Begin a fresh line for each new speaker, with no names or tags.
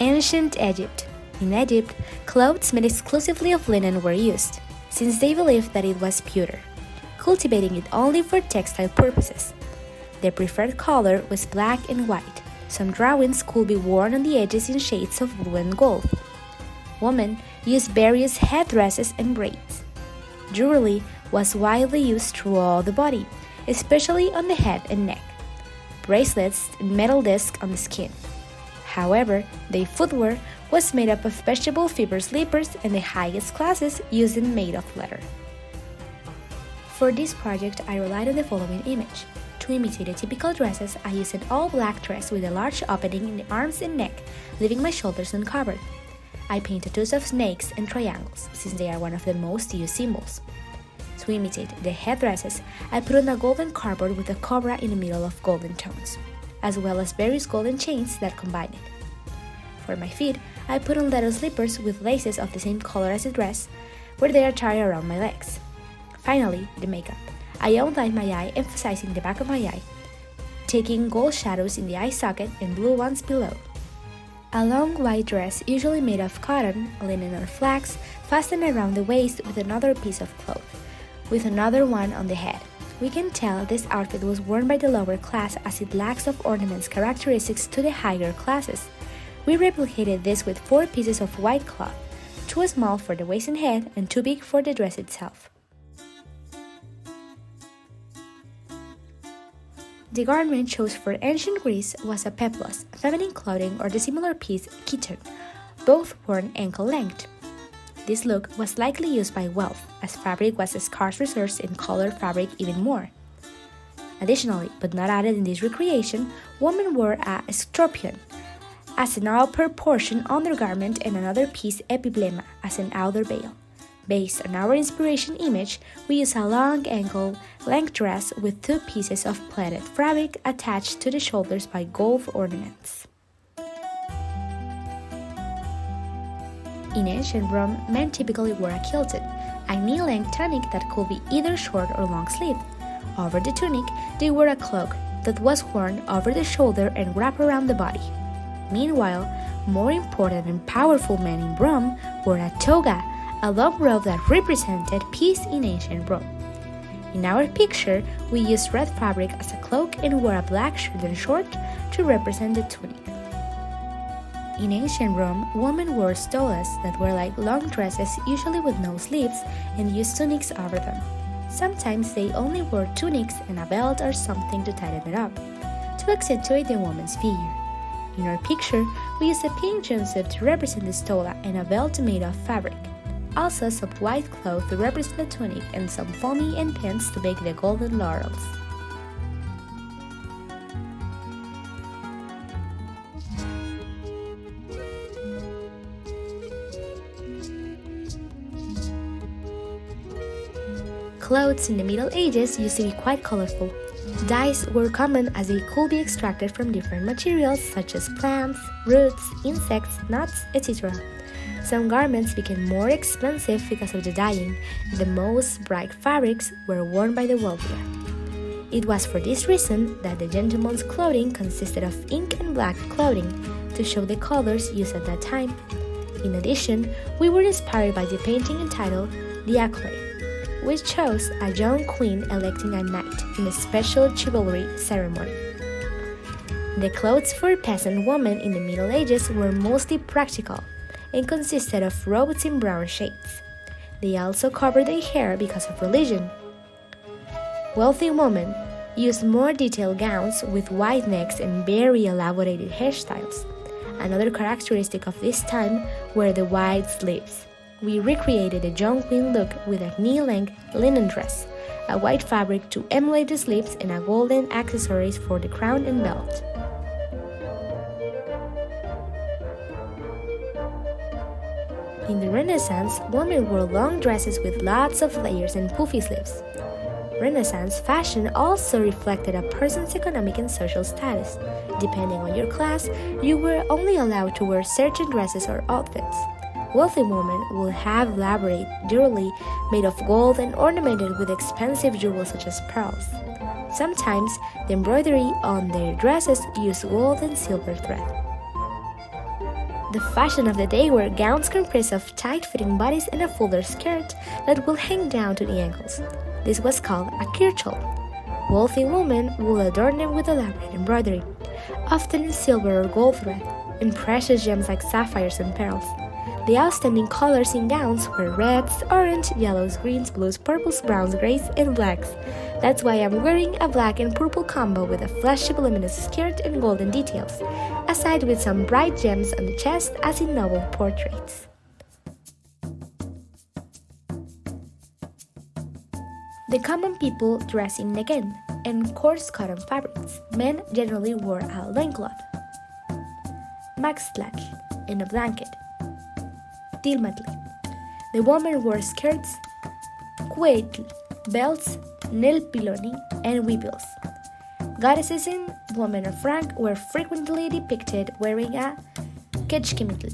Ancient Egypt. In Egypt, clothes made exclusively of linen were used, since they believed that it was purer, cultivating it only for textile purposes. Their preferred color was black and white. Some drawings could be worn on the edges in shades of blue and gold. Women used various headdresses and braids. Jewelry was widely used throughout the body, especially on the head and neck. Bracelets and metal discs on the skin. However, their footwear was made up of vegetable fiber slippers and the highest classes using made of leather. For this project, I relied on the following image. To imitate the typical dresses, I used an all-black dress with a large opening in the arms and neck, leaving my shoulders uncovered. I painted tattoos of snakes and triangles, since they are one of the most used symbols. To imitate the headdresses, I put on a golden cardboard with a cobra in the middle of golden tones, as well as various golden chains that combine it. For my feet, I put on leather slippers with laces of the same color as the dress, where they are tied around my legs. Finally, the makeup. I outlined my eye, emphasizing the back of my eye, taking gold shadows in the eye socket and blue ones below. A long white dress, usually made of cotton, linen or flax, fastened around the waist with another piece of cloth, with another one on the head. We can tell this outfit was worn by the lower class as it lacks of ornaments characteristics to the higher classes. We replicated this with 4 pieces of white cloth, 2 small for the waist and head and 2 big for the dress itself. The garment chose for ancient Greece was a peplos, feminine clothing, or the similar piece chiton, both worn ankle length. This look was likely used by wealth, as fabric was a scarce resource and colored fabric even more. Additionally, but not added in this recreation, women wore a scorpion as an upper portion undergarment and another piece epiblema as an outer veil. Based on our inspiration image, we use a long ankle length dress with 2 pieces of plaited fabric attached to the shoulders by gold ornaments. In ancient Rome, men typically wore a kilted, a knee-length tunic that could be either short or long-sleeved. Over the tunic, they wore a cloak that was worn over the shoulder and wrapped around the body. Meanwhile, more important and powerful men in Rome wore a toga, a long robe that represented peace in ancient Rome. In our picture, we used red fabric as a cloak and wore a black shirt and short to represent the tunic. In ancient Rome, women wore stolas that were like long dresses, usually with no sleeves, and used tunics over them. Sometimes they only wore tunics and a belt or something to tighten it up, to accentuate the woman's figure. In our picture, we used a pink jumpsuit to represent the stola and a belt made of fabric. Also some white cloth to represent the tunic and some foamy and pins to make the golden laurels. Clothes in the Middle Ages used to be quite colorful. Dyes were common as they could be extracted from different materials such as plants, roots, insects, nuts, etc. Some garments became more expensive because of the dyeing, and the most bright fabrics were worn by the wealthier. It was for this reason that the gentleman's clothing consisted of ink and black clothing to show the colors used at that time. In addition, we were inspired by the painting entitled The Acolyte, which shows a young queen electing a knight in a special chivalry ceremony. The clothes for peasant women in the Middle Ages were mostly practical and consisted of robes in brown shades. They also covered their hair because of religion. Wealthy women used more detailed gowns with wide necks and very elaborated hairstyles. Another characteristic of this time were the wide sleeves. We recreated a young queen look with a knee-length linen dress, a white fabric to emulate the sleeves, and a golden accessories for the crown and belt. In the Renaissance, women wore long dresses with lots of layers and puffy sleeves. Renaissance fashion also reflected a person's economic and social status. Depending on your class, you were only allowed to wear certain dresses or outfits. Wealthy women will have elaborate jewelry made of gold and ornamented with expensive jewels such as pearls. Sometimes, the embroidery on their dresses used gold and silver thread. The fashion of the day were gowns comprised of tight-fitting bodies and a fuller skirt that will hang down to the ankles. This was called a kirtle. Wealthy women would adorn them with elaborate embroidery, often in silver or gold thread, and precious gems like sapphires and pearls. The outstanding colors in gowns were reds, orange, yellows, greens, blues, purples, browns, grays, and blacks. That's why I'm wearing a black and purple combo with a flashy voluminous skirt and golden details, aside with some bright gems on the chest as in noble portraits. The common people dress in neguen and coarse cotton fabrics. Men generally wore a loincloth, maxtlac, and a blanket, tilmatli. The women wore skirts, cuetl, belts, nilpiloni, and weepils. Goddesses and women of rank were frequently depicted wearing a kechkimitl,